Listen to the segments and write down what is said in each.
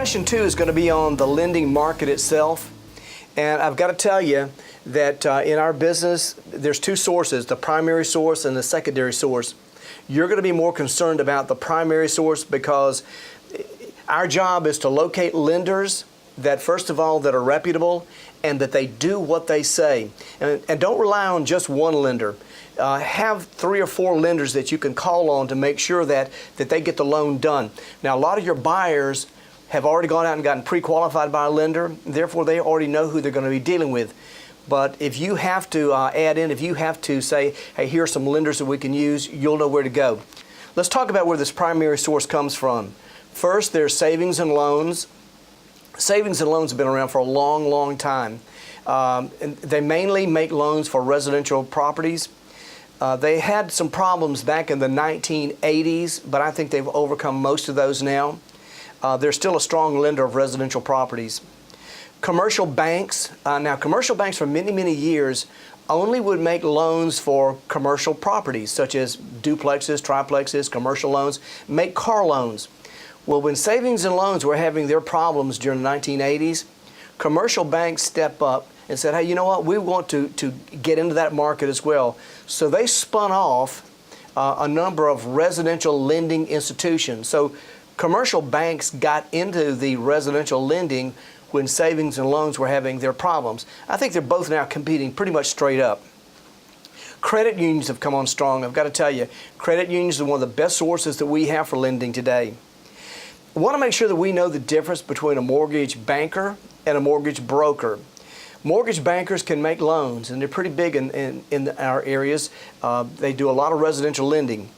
Discussion 2 is going to be on the lending market itself. And I've got to tell you that in our business, there's two sources, the primary source and the secondary source. You're going to be more concerned about the primary source because our job is to locate lenders that, first of all, that are reputable and that they do what they say. And don't rely on just one lender. Have 3 or 4 lenders that you can call on to make sure that they get the loan done. Now, a lot of your buyers have already gone out and gotten pre-qualified by a lender. Therefore, they already know who they're going to be dealing with. But if you have to if you have to say, hey, here are some lenders that we can use, you'll know where to go. Let's talk about where this primary source comes from. First, there's savings and loans. Savings and loans have been around for a long, long time. And they mainly make loans for residential properties. They had some problems back in the 1980s, but I think they've overcome most of those now. They're still a strong lender of residential properties. Commercial banks, now commercial banks for many, many years only would make loans for commercial properties, such as duplexes, triplexes, commercial loans, make car loans. Well, when savings and loans were having their problems during the 1980s, commercial banks stepped up and said, hey, you know what, we want to get into that market as well. So they spun off a number of residential lending institutions. So commercial banks got into the residential lending when savings and loans were having their problems. I think they're both now competing pretty much straight up. Credit unions have come on strong. I've got to tell you, credit unions are one of the best sources that we have for lending today. I want to make sure that we know the difference between a mortgage banker and a mortgage broker. Mortgage bankers can make loans, and they're pretty big in our areas. They do a lot of residential lending.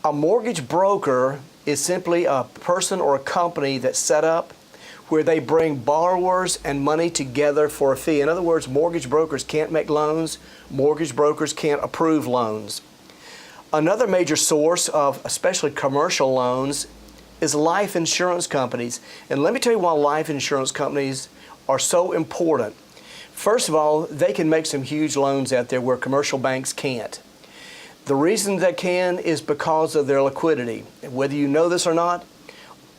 A mortgage broker is simply a person or a company that's set up where they bring borrowers and money together for a fee. In other words, mortgage brokers can't make loans. Mortgage brokers can't approve loans. Another major source of especially commercial loans is life insurance companies. And let me tell you why life insurance companies are so important. First of all, they can make some huge loans out there where commercial banks can't. The reason they can is because of their liquidity. Whether you know this or not,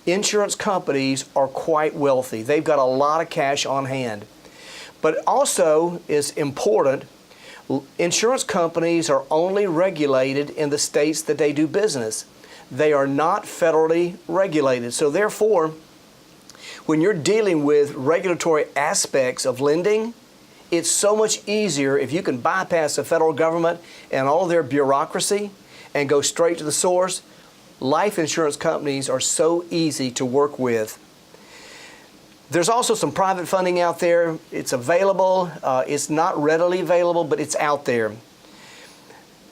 insurance companies are quite wealthy. They've got a lot of cash on hand. But also is important, insurance companies are only regulated in the states that they do business. They are not federally regulated. So therefore, when you're dealing with regulatory aspects of lending, it's so much easier if you can bypass the federal government and all their bureaucracy and go straight to the source. Life insurance companies are so easy to work with. There's also some private funding out there. It's available. It's not readily available, but it's out there.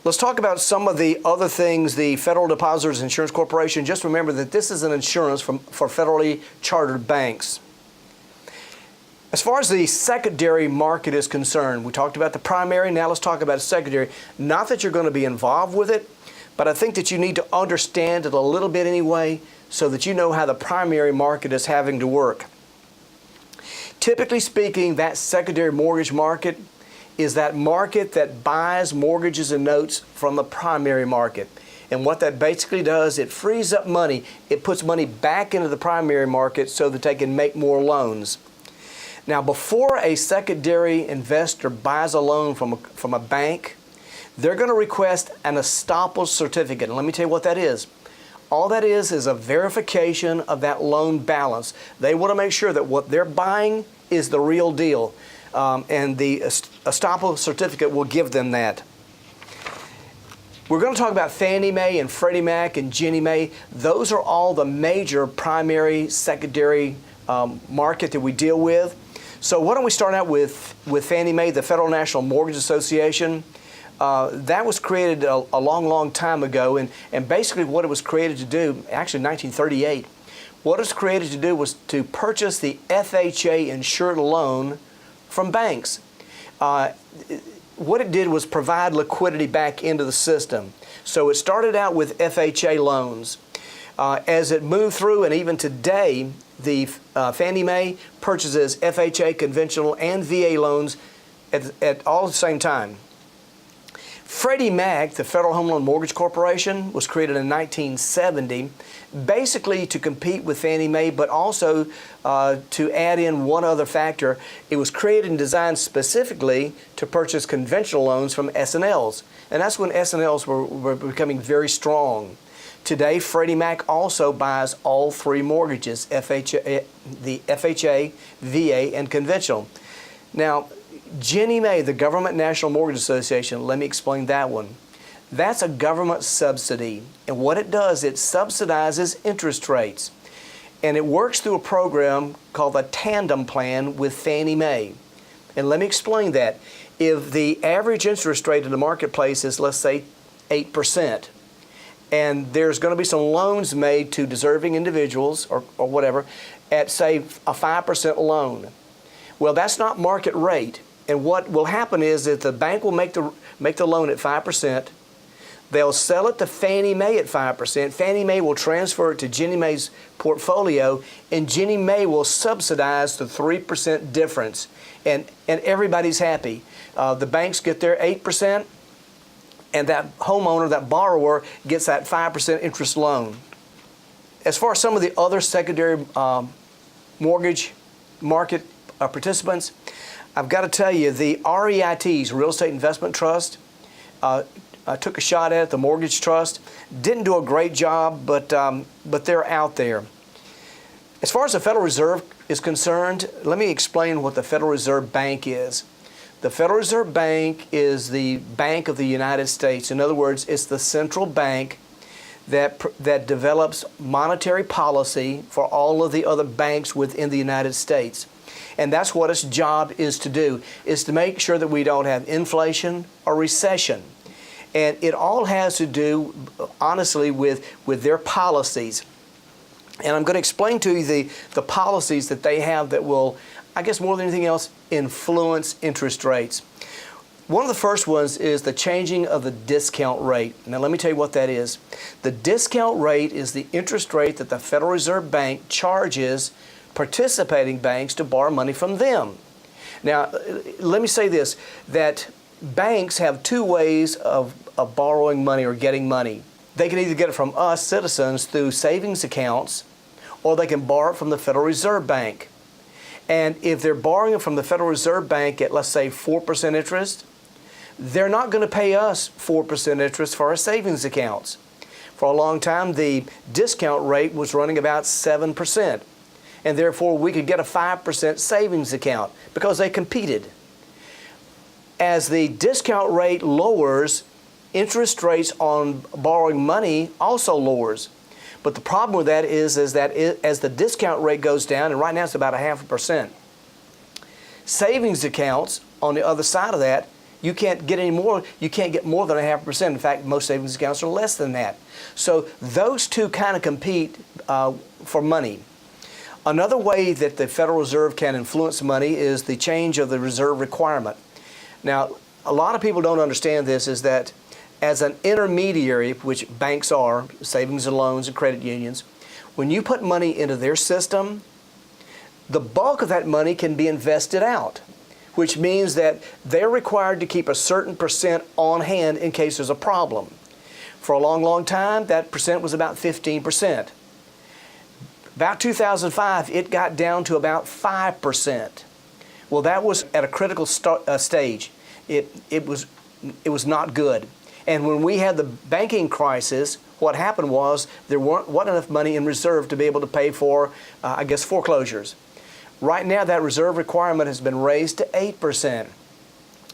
Let's talk about some of the other things. The Federal Depositors Insurance Corporation, just remember that this is an insurance for federally chartered banks. As far as the secondary market is concerned, we talked about the primary, now let's talk about secondary. Not that you're going to be involved with it, but I think that you need to understand it a little bit anyway so that you know how the primary market is having to work. Typically speaking, that secondary mortgage market is that market that buys mortgages and notes from the primary market. And what that basically does, it frees up money. It puts money back into the primary market so that they can make more loans. Now, before a secondary investor buys a loan from a bank, they're going to request an Estoppel Certificate. And let me tell you what that is. All that is a verification of that loan balance. They want to make sure that what they're buying is the real deal. And the Estoppel Certificate will give them that. We're going to talk about Fannie Mae and Freddie Mac and Ginnie Mae. Those are all the major primary, secondary market that we deal with. So why don't we start out with Fannie Mae, the Federal National Mortgage Association. That was created a long, long time ago, and basically what it was created to do, actually in 1938, what it was created to do was to purchase the FHA insured loan from banks. What it did was provide liquidity back into the system. So it started out with FHA loans. As it moved through, and even today, the Fannie Mae purchases FHA conventional and VA loans at all at the same time. Freddie Mac, the Federal Home Loan Mortgage Corporation, was created in 1970, basically to compete with Fannie Mae, but also to add in one other factor. It was created and designed specifically to purchase conventional loans from S&Ls. And that's when S&Ls were becoming very strong. Today, Freddie Mac also buys all three mortgages, the FHA, VA, and conventional. Now, Ginnie Mae, the Government National Mortgage Association, let me explain that one. That's a government subsidy, and what it does, it subsidizes interest rates. And it works through a program called the Tandem Plan with Fannie Mae. And let me explain that. If the average interest rate in the marketplace is, let's say, 8%, and there's going to be some loans made to deserving individuals or whatever at, say, a 5% loan. Well, that's not market rate. And what will happen is that the bank will make the loan at 5%. They'll sell it to Fannie Mae at 5%. Fannie Mae will transfer it to Ginnie Mae's portfolio, and Ginnie Mae will subsidize the 3% difference. And everybody's happy. The banks get their 8%, and that homeowner, that borrower, gets that 5% interest loan. As far as some of the other secondary mortgage market participants, I've got to tell you, the REITs, Real Estate Investment Trust, I took a shot at it, the Mortgage Trust. Didn't do a great job, but they're out there. As far as the Federal Reserve is concerned, let me explain what the Federal Reserve Bank is. The Federal Reserve Bank is the Bank of the United States. In other words, it's the central bank that develops monetary policy for all of the other banks within the United States. And that's what its job is to do, is to make sure that we don't have inflation or recession. And it all has to do, honestly, with their policies. And I'm going to explain to you the policies that they have that will, I guess more than anything else, influence interest rates. One of the first ones is the changing of the discount rate. Now let me tell you what that is. The discount rate is the interest rate that the Federal Reserve Bank charges participating banks to borrow money from them. Now let me say this, that banks have two ways of borrowing money or getting money. They can either get it from us citizens through savings accounts, or they can borrow it from the Federal Reserve Bank. And if they're borrowing it from the Federal Reserve Bank at, let's say, 4% interest, they're not going to pay us 4% interest for our savings accounts. For a long time, the discount rate was running about 7%. And therefore, we could get a 5% savings account because they competed. As the discount rate lowers, interest rates on borrowing money also lowers. But the problem with that is that as the discount rate goes down, and right now it's about 0.5%, savings accounts on the other side of that, you can't get any more. You can't get more than 0.5%. In fact, most savings accounts are less than that. So those two kind of compete for money. Another way that the Federal Reserve can influence money is the change of the reserve requirement. Now, a lot of people don't understand this, is that as an intermediary, which banks are, savings and loans and credit unions, when you put money into their system, the bulk of that money can be invested out, which means that they're required to keep a certain percent on hand in case there's a problem. For a long, long time, that percent was about 15%. About 2005, it got down to about 5%. Well, that was at a critical stage. It was not good. And when we had the banking crisis, what happened was there wasn't enough money in reserve to be able to pay for, I guess, foreclosures. Right now, that reserve requirement has been raised to 8%.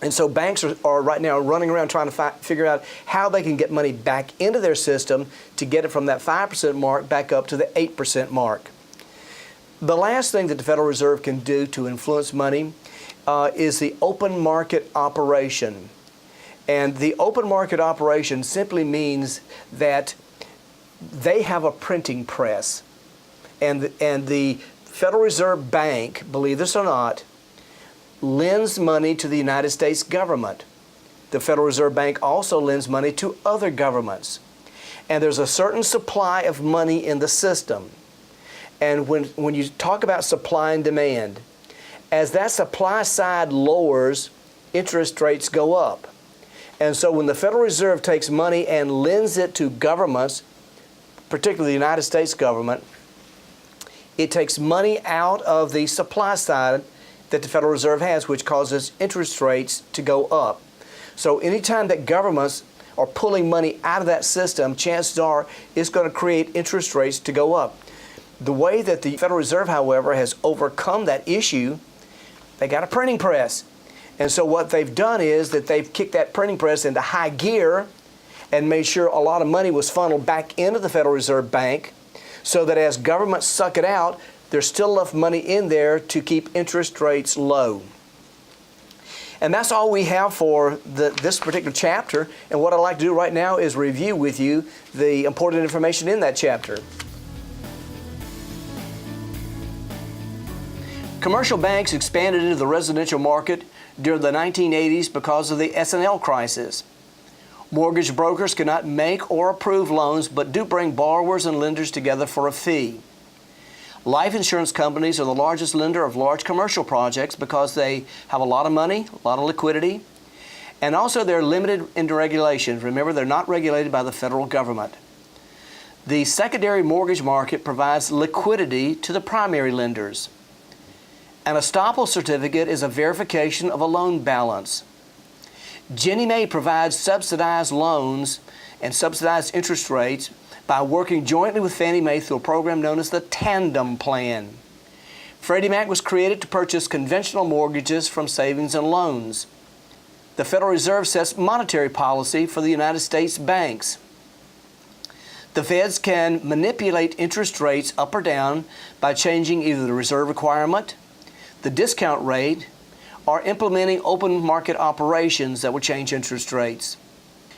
And so banks are right now running around trying to figure out how they can get money back into their system to get it from that 5% mark back up to the 8% mark. The last thing that the Federal Reserve can do to influence money is the open market operation. And the open market operation simply means that they have a printing press. And the Federal Reserve Bank, believe this or not, lends money to the United States government. The Federal Reserve Bank also lends money to other governments. And there's a certain supply of money in the system. And when you talk about supply and demand, as that supply side lowers, interest rates go up. And so when the Federal Reserve takes money and lends it to governments, particularly the United States government, it takes money out of the supply side that the Federal Reserve has, which causes interest rates to go up. So anytime that governments are pulling money out of that system, chances are it's going to create interest rates to go up. The way that the Federal Reserve, however, has overcome that issue, they got a printing press. And so what they've done is that they've kicked that printing press into high gear and made sure a lot of money was funneled back into the Federal Reserve Bank, so that as governments suck it out, there's still enough money in there to keep interest rates low. And that's all we have for this particular chapter. And what I'd like to do right now is review with you the important information in that chapter. Commercial banks expanded into the residential market during the 1980s because of the S&L crisis. Mortgage brokers cannot make or approve loans, but do bring borrowers and lenders together for a fee. Life insurance companies are the largest lender of large commercial projects because they have a lot of money, a lot of liquidity, and also they're limited in regulation. Remember, they're not regulated by the federal government. The secondary mortgage market provides liquidity to the primary lenders. An Estoppel Certificate is a verification of a loan balance. Ginnie Mae provides subsidized loans and subsidized interest rates by working jointly with Fannie Mae through a program known as the Tandem Plan. Freddie Mac was created to purchase conventional mortgages from savings and loans. The Federal Reserve sets monetary policy for the United States banks. The feds can manipulate interest rates up or down by changing either the reserve requirement, the discount rate, or implementing open market operations that will change interest rates.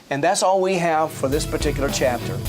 And that's all we have for this particular chapter.